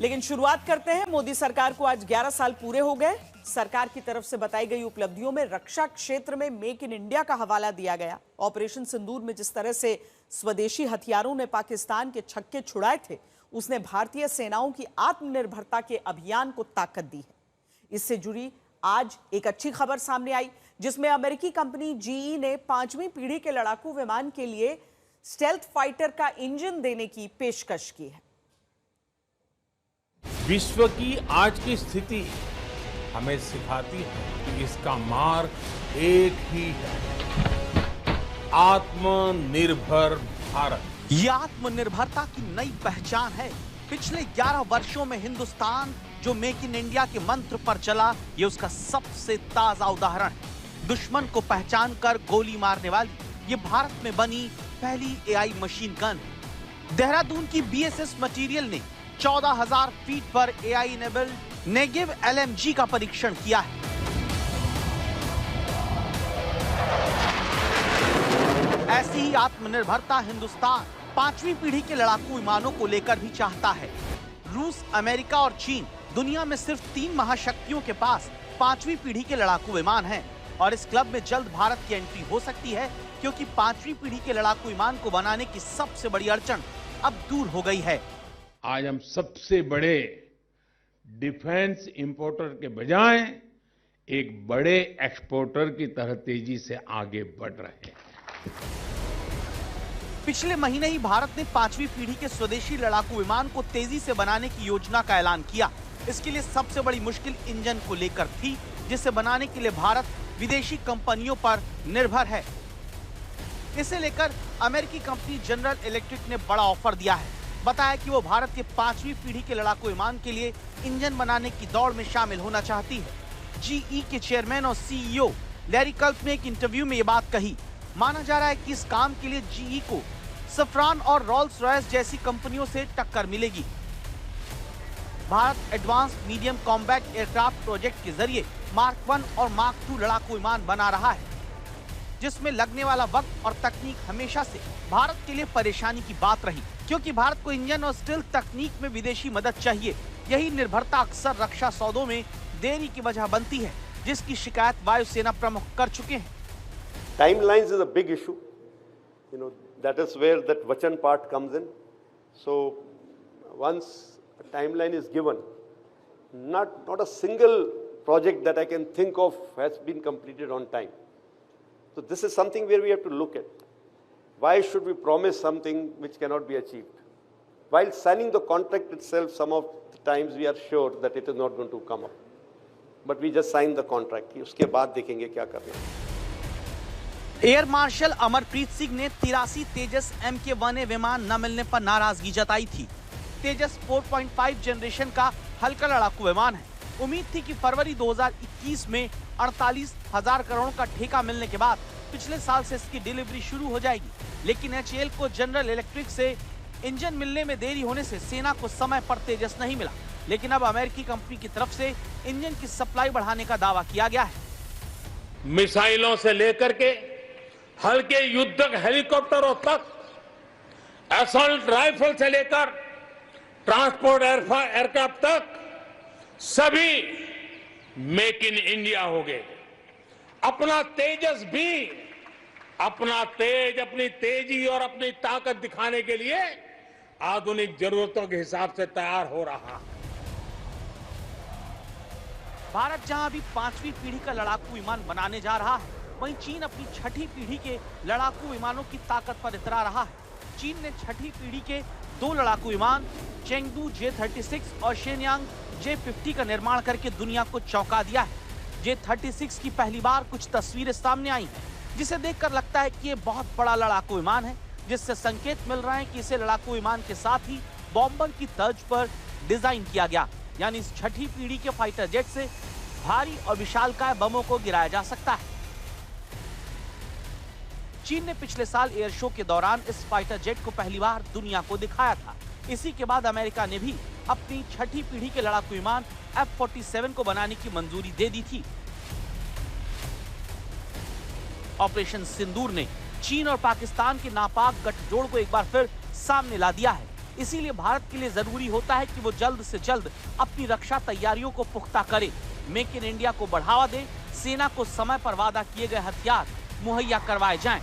लेकिन शुरुआत करते हैं। मोदी सरकार को आज 11 साल पूरे हो गए। सरकार की तरफ से बताई गई उपलब्धियों में रक्षा क्षेत्र में मेक इन इंडिया का हवाला दिया गया। ऑपरेशन सिंदूर में जिस तरह से स्वदेशी हथियारों ने पाकिस्तान के छक्के छुड़ाए थे, उसने भारतीय सेनाओं की आत्मनिर्भरता के अभियान को ताकत दी है। इससे जुड़ी आज एक अच्छी खबर सामने आई, जिसमें अमेरिकी कंपनी जीई ने 5वीं पीढ़ी के लड़ाकू विमान के लिए स्टेल्थ फाइटर का इंजन देने की पेशकश की है। विश्व की आज की स्थिति हमें सिखाती है कि इसका मार्ग एक ही है, आत्मनिर्भर भारत। ये आत्मनिर्भरता की नई पहचान है। पिछले 11 वर्षों में हिंदुस्तान जो मेक इन इंडिया के मंत्र पर चला, ये उसका सबसे ताजा उदाहरण है। दुश्मन को पहचान कर गोली मारने वाली ये भारत में बनी पहली एआई मशीन गन। देहरादून की बीएसएस मटेरियल ने 14,000 फीट पर एआई इनेबल्ड नेगेव एलएमजी का परीक्षण किया है। ऐसी ही आत्मनिर्भरता हिंदुस्तान 5वीं पीढ़ी के लड़ाकू विमानों को लेकर भी चाहता है। रूस, अमेरिका और चीन दुनिया में सिर्फ 3 महाशक्तियों के पास 5वीं पीढ़ी के लड़ाकू विमान हैं और इस क्लब में जल्द भारत की एंट्री हो सकती है, क्योंकि 5वीं पीढ़ी के लड़ाकू विमान को बनाने की सबसे बड़ी अड़चन अब दूर हो गई है। आज हम सबसे बड़े डिफेंस इंपोर्टर के बजाय एक बड़े एक्सपोर्टर की तरह तेजी से आगे बढ़ रहे हैं। पिछले महीने ही भारत ने 5वीं पीढ़ी के स्वदेशी लड़ाकू विमान को तेजी से बनाने की योजना का ऐलान किया। इसके लिए सबसे बड़ी मुश्किल इंजन को लेकर थी, जिसे बनाने के लिए भारत विदेशी कंपनियों पर निर्भर है। इसे लेकर अमेरिकी कंपनी जनरल इलेक्ट्रिक ने बड़ा ऑफर दिया है। बताया कि वो भारत के 5वीं पीढ़ी के लड़ाकू विमान के लिए इंजन बनाने की दौड़ में शामिल होना चाहती है। जीई के चेयरमैन और सीईओ लैरी कल्प ने एक इंटरव्यू में ये बात कही। माना जा रहा है कि इस काम के लिए जीई को सफ्रान और रोल्स रॉयस जैसी कंपनियों से टक्कर मिलेगी। Bharat advance medium combat aircraft project के जरिए मार्क 1 और मार्क 2 लड़ाकू विमान बना रहा है, जिसमें लगने वाला वक्त और तकनीक हमेशा से भारत के लिए परेशानी की बात रही, क्योंकि भारत को इंजन और स्टील्थ तकनीक में विदेशी मदद चाहिए। यही निर्भरता अक्सर रक्षा सौदों में देरी की वजह बनती है, जिसकी शिकायत वायुसेना प्रमुख कर चुके हैं। Timelines is a big issue. That is where that Vachan part comes in. So once a timeline is given, not a single project that I can think of has been completed on time. So this is something where we have to look at. Why should we promise something which cannot be achieved? While signing the contract itself, some of the times we are sure that it is not going to come up. But we just sign the contract. उसके बाद देखेंगे क्या करना है। Air marshal Amarpreet Singh ने 83 तेजस MK-1A विमान न मिलने पर नाराजगी जताई थी। तेजस 4.5 जनरेशन का हल्का लड़ाकू विमान है। उम्मीद थी कि फरवरी 2021 में 48,000 करोड़ का ठेका मिलने के बाद पिछले साल से इसकी डिलीवरी शुरू हो जाएगी, लेकिन एचएएल को जनरल इलेक्ट्रिक से इंजन मिलने में देरी होने से सेना को समय पर तेजस नहीं मिला। लेकिन अब अमेरिकी कंपनी की तरफ से इंजन की सप्लाई बढ़ाने का दावा किया गया है। मिसाइलों से लेकर के हल्के युद्धक हेलीकॉप्टरों तक, असॉल्ट राइफल से लेकर ट्रांसपोर्ट एयरक्राफ्ट तक सभी मेक इन इंडिया हो गए। अपना तेजस भी अपनी तेजी और अपनी ताकत दिखाने के लिए आधुनिक जरूरतों के हिसाब से तैयार हो रहा है। भारत जहां अभी 5वीं पीढ़ी का लड़ाकू विमान बनाने जा रहा है, वहीं चीन अपनी 6ठी पीढ़ी के लड़ाकू विमानों की ताकत पर इतरा रहा है। चीन ने 6ठी पीढ़ी के 2 लड़ाकू विमान चेंगडू J-36 और शेनयांग J-50 का निर्माण करके दुनिया को चौंका दिया है। J-36 की पहली बार कुछ तस्वीरें सामने आई हैं, जिसे देखकर लगता है कि ये बहुत बड़ा लड़ाकू विमान है, जिससे संकेत मिल रहा है कि इसे लड़ाकू विमान के साथ ही बॉम्बर की तर्ज पर डिजाइन किया गया, यानी इस 6ठी पीढ़ी के फाइटर जेट से भारी और विशालकाय बमों को गिराया जा सकता है। चीन ने पिछले साल एयर शो के दौरान इस फाइटर जेट को पहली बार दुनिया को दिखाया था। इसी के बाद अमेरिका ने भी अपनी 6ठी पीढ़ी के लड़ाकू विमान F-47 को बनाने की मंजूरी दे दी थी। ऑपरेशन सिंदूर ने चीन और पाकिस्तान के नापाक गठजोड़ को एक बार फिर सामने ला दिया है। इसीलिए भारत के लिए जरूरी होता है कि वो जल्द से जल्द अपनी रक्षा तैयारियों को पुख्ता करे, मेक इन इंडिया को बढ़ावा दे, सेना को समय पर वादा किए गए हथियार मुहैया करवाए जाएं।